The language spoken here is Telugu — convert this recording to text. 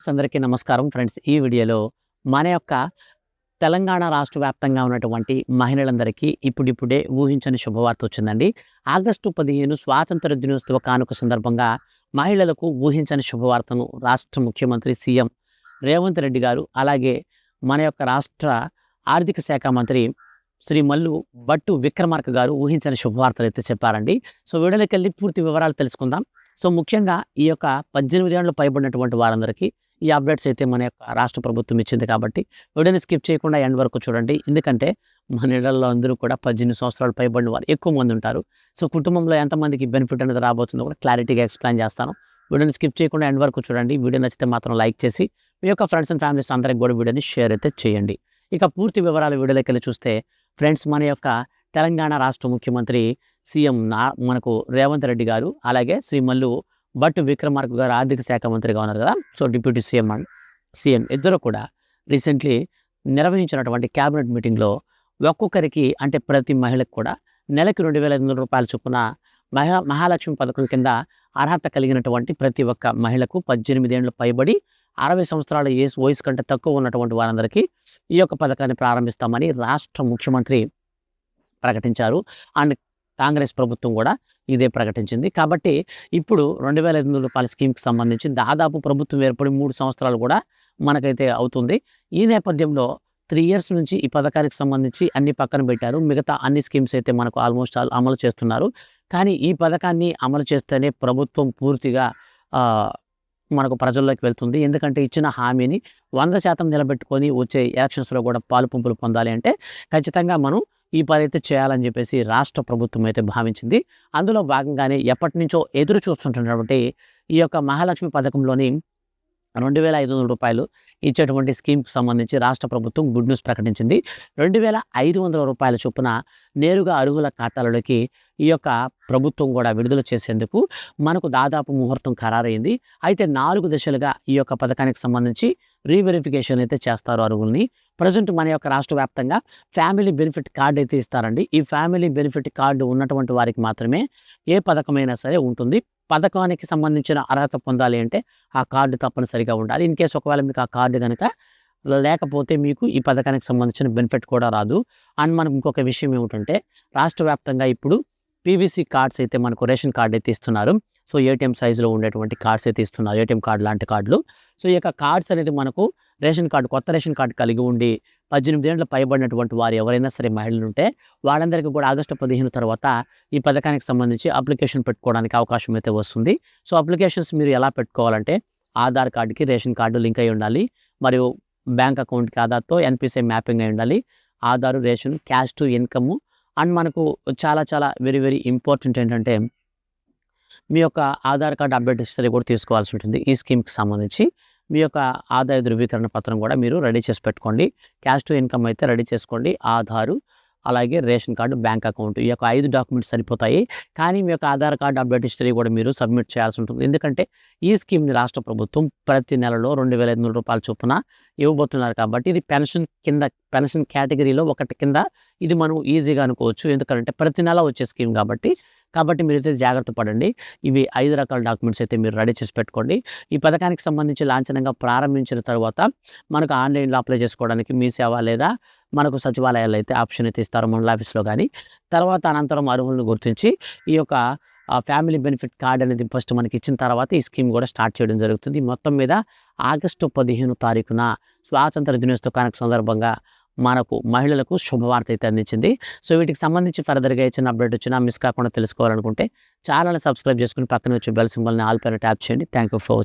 అందరికీ నమస్కారం ఫ్రెండ్స్. ఈ వీడియోలో మన యొక్క తెలంగాణ రాష్ట్ర వ్యాప్తంగా ఉన్నటువంటి మహిళలందరికీ ఇప్పుడిప్పుడే ఊహించని శుభవార్త వచ్చిందండి. ఆగస్టు 15 స్వాతంత్ర దినోత్సవ కానుక సందర్భంగా మహిళలకు ఊహించని శుభవార్తను రాష్ట్ర ముఖ్యమంత్రి సీఎం రేవంత్ రెడ్డి గారు, అలాగే మన యొక్క రాష్ట్ర ఆర్థిక శాఖ మంత్రి శ్రీ మల్లు భట్టు విక్రమార్క గారు ఊహించని శుభవార్తలు అయితే చెప్పారండి. సో వీడియోలోకి వెళ్ళి పూర్తి వివరాలు తెలుసుకుందాం. సో ముఖ్యంగా ఈ యొక్క 18 ఏళ్ళు పైబడినటువంటి వారందరికీ ఈ అప్డేట్స్ అయితే మన యొక్క రాష్ట్ర ప్రభుత్వం ఇచ్చింది కాబట్టి వీడియోని స్కిప్ చేయకుండా ఎండ్ వరకు చూడండి. ఎందుకంటే మన ఇళ్లలో అందరూ కూడా 18 సంవత్సరాలు పైబడిన వారు ఎక్కువ మంది ఉంటారు. సో కుటుంబంలో ఎంతమందికి బెనిఫిట్ అనేది రాబోతుందో కూడా క్లారిటీగా ఎక్స్ప్లెయిన్ చేస్తాను. వీడియోని స్కిప్ చేయకుండా ఎండ్ వరకు చూడండి. వీడియో నచ్చితే మాత్రం లైక్ చేసి మీ యొక్క ఫ్రెండ్స్ అండ్ ఫ్యామిలీస్ అందరికి కూడా వీడియోని షేర్ అయితే చేయండి. ఇక పూర్తి వివరాలు వీడియోలోకి వెళ్ళి చూస్తే ఫ్రెండ్స్, మన యొక్క తెలంగాణ రాష్ట్ర ముఖ్యమంత్రి సీఎం మనకు రేవంత్ రెడ్డి గారు, అలాగే శ్రీ మల్లు భట్టు విక్రమార్క గారు ఆర్థిక శాఖ మంత్రిగా ఉన్నారు కదా. సో డిప్యూటీ సీఎం ఇద్దరు కూడా రీసెంట్లీ నిర్వహించినటువంటి క్యాబినెట్ మీటింగ్లో ఒక్కొక్కరికి, అంటే ప్రతి మహిళకు కూడా నెలకి 2,500 రూపాయల చొప్పున మహాలక్ష్మి పథకం కింద అర్హత కలిగినటువంటి ప్రతి ఒక్క మహిళకు 18 ఏళ్ళు పైబడి 60 సంవత్సరాల వయసు కంటే తక్కువ ఉన్నటువంటి వారందరికీ ఈ యొక్క పథకాన్ని ప్రారంభిస్తామని రాష్ట్ర ముఖ్యమంత్రి ప్రకటించారు. అండ్ కాంగ్రెస్ ప్రభుత్వం కూడా ఇదే ప్రకటించింది. కాబట్టి ఇప్పుడు 2,500 రూపాయల స్కీమ్కి సంబంధించి దాదాపు ప్రభుత్వం ఏర్పడి 3 సంవత్సరాలు కూడా మనకైతే అవుతుంది. ఈ నేపథ్యంలో 3 ఇయర్స్ నుంచి ఈ పథకానికి సంబంధించి అన్ని పక్కన పెట్టారు. మిగతా అన్ని స్కీమ్స్ అయితే మనకు ఆల్మోస్ట్ అమలు చేస్తున్నారు. కానీ ఈ పథకాన్ని అమలు చేస్తేనే ప్రభుత్వం పూర్తిగా మనకు ప్రజల్లోకి వెళ్తుంది. ఎందుకంటే ఇచ్చిన హామీని 100% నిలబెట్టుకొని వచ్చే ఎలక్షన్స్లో కూడా పాలుపంపులు పొందాలి అంటే ఖచ్చితంగా మనం ఈ పని అయితే చేయాలని చెప్పేసి రాష్ట్ర ప్రభుత్వం అయితే భావించింది. అందులో భాగంగానే ఎప్పటి నుంచో ఎదురు చూస్తుంటున్నటువంటి ఈ యొక్క మహాలక్ష్మి పథకంలోని 2,500 రూపాయలు ఇచ్చేటువంటి స్కీమ్కి సంబంధించి రాష్ట్ర ప్రభుత్వం గుడ్ న్యూస్ ప్రకటించింది. 2,500 రూపాయల చొప్పున నేరుగా అర్హుల ఖాతాలలోకి ఈ యొక్క ప్రభుత్వం కూడా విడుదల చేసేందుకు మనకు దాదాపు ముహూర్తం ఖరారైంది. అయితే 4 దశలుగా ఈ యొక్క పథకానికి సంబంధించి రీవెరిఫికేషన్ అయితే చేస్తారు అర్హుల్ని. ప్రజెంట్ మన యొక్క రాష్ట్ర వ్యాప్తంగా ఫ్యామిలీ బెనిఫిట్ కార్డు అయితే ఇస్తారండి. ఈ ఫ్యామిలీ బెనిఫిట్ కార్డు ఉన్నటువంటి వారికి మాత్రమే ఏ పథకమైనా సరే ఉంటుంది. పథకానికి సంబంధించిన అర్హత పొందాలి అంటే ఆ కార్డు తప్పనిసరిగా ఉండాలి. ఇన్ కేసు ఒకవేళ మీకు ఆ కార్డు కనుక లేకపోతే మీకు ఈ పథకానికి సంబంధించిన బెనిఫిట్ కూడా రాదు. అండ్ మనకు ఇంకొక విషయం ఏమిటంటే, రాష్ట్ర వ్యాప్తంగా ఇప్పుడు పీవీసీ కార్డ్స్ అయితే మనకు రేషన్ కార్డు అయితే ఇస్తున్నారు. సో ఏటీఎం సైజులో ఉండేటువంటి కార్డ్స్ అయితే ఇస్తున్నారు, ఏటీఎం కార్డు లాంటి కార్డులు. సో ఈ యొక్క కార్డ్స్ అనేది మనకు రేషన్ కార్డు, కొత్త రేషన్ కార్డు కలిగి ఉండి 18 ఏళ్ళు పైబడినటువంటి వారు ఎవరైనా సరే మహిళలు ఉంటే వాళ్ళందరికీ కూడా ఆగస్టు 15 తర్వాత ఈ పథకానికి సంబంధించి అప్లికేషన్ పెట్టుకోవడానికి అవకాశం అయితే వస్తుంది. సో అప్లికేషన్స్ మీరు ఎలా పెట్టుకోవాలంటే, ఆధార్ కార్డుకి రేషన్ కార్డు లింక్ అయి ఉండాలి, మరియు బ్యాంక్ అకౌంట్కి ఆధార్తో ఎన్పిసిఐ మ్యాపింగ్ అయి ఉండాలి, Aadhaar, ration, cash to income. And మనకు చాలా చాలా వెరీ వెరీ ఇంపార్టెంట్ ఏంటంటే, మీ యొక్క ఆధార్ కార్డు అప్డేట్ హిస్టరీ కూడా తీసుకోవాల్సి ఉంటుంది. ఈ స్కీమ్కి సంబంధించి మీ యొక్క ఆదాయ ధృవీకరణ పత్రం కూడా మీరు రెడీ చేసి పెట్టుకోండి. క్యాష్ టు ఇన్కమ్ అయితే రెడీ చేసుకోండి, ఆధారు, అలాగే రేషన్ కార్డు, బ్యాంక్ అకౌంట్, ఈ యొక్క 5 డాక్యుమెంట్స్ సరిపోతాయి. కానీ మీ యొక్క ఆధార్ కార్డు అప్డేట్ హిస్టరీ కూడా మీరు సబ్మిట్ చేయాల్సి ఉంటుంది. ఎందుకంటే ఈ స్కీమ్ని రాష్ట్ర ప్రభుత్వం ప్రతి నెలలో 2,500 రూపాయల చొప్పున ఇవ్వబోతున్నారు. కాబట్టి ఇది పెన్షన్ కేటగిరీలో ఒకటి కింద ఇది మనం ఈజీగా అనుకోవచ్చు. ఎందుకంటే ప్రతి నెల వచ్చే స్కీమ్ కాబట్టి మీరైతే జాగ్రత్త పడండి. ఇవి 5 రకాల డాక్యుమెంట్స్ అయితే మీరు రెడీ చేసి పెట్టుకోండి. ఈ పథకానికి సంబంధించి లాంఛనంగా ప్రారంభించిన తర్వాత మనకు ఆన్లైన్లో అప్లై చేసుకోవడానికి మీ సేవ లేదా మనకు సచివాలయాలు అయితే ఆప్షన్ అయితే ఇస్తారు, మండల ఆఫీస్లో కానీ. తర్వాత అనంతరం అర్హులను గుర్తించి ఈ యొక్క ఫ్యామిలీ బెనిఫిట్ కార్డ్ అనేది ఫస్ట్ మనకి ఇచ్చిన తర్వాత ఈ స్కీమ్ కూడా స్టార్ట్ చేయడం జరుగుతుంది. మొత్తం మీద ఆగస్టు 15 తారీఖున స్వాతంత్ర దినోత్సవ కానుక సందర్భంగా మనకు మహిళలకు శుభవార్త అయితే అందించింది. సో వీటికి సంబంధించి ఫర్దర్గా ఇచ్చిన అప్డేట్ వచ్చినా మిస్ కాకుండా తెలుసుకోవాలనుకుంటే ఛానల్ని సబ్స్క్రైబ్ చేసుకుని పక్కన వచ్చే బెల్ సింబల్ని ఆల్ పైన ట్యాప్ చేయండి. Thank you for watching.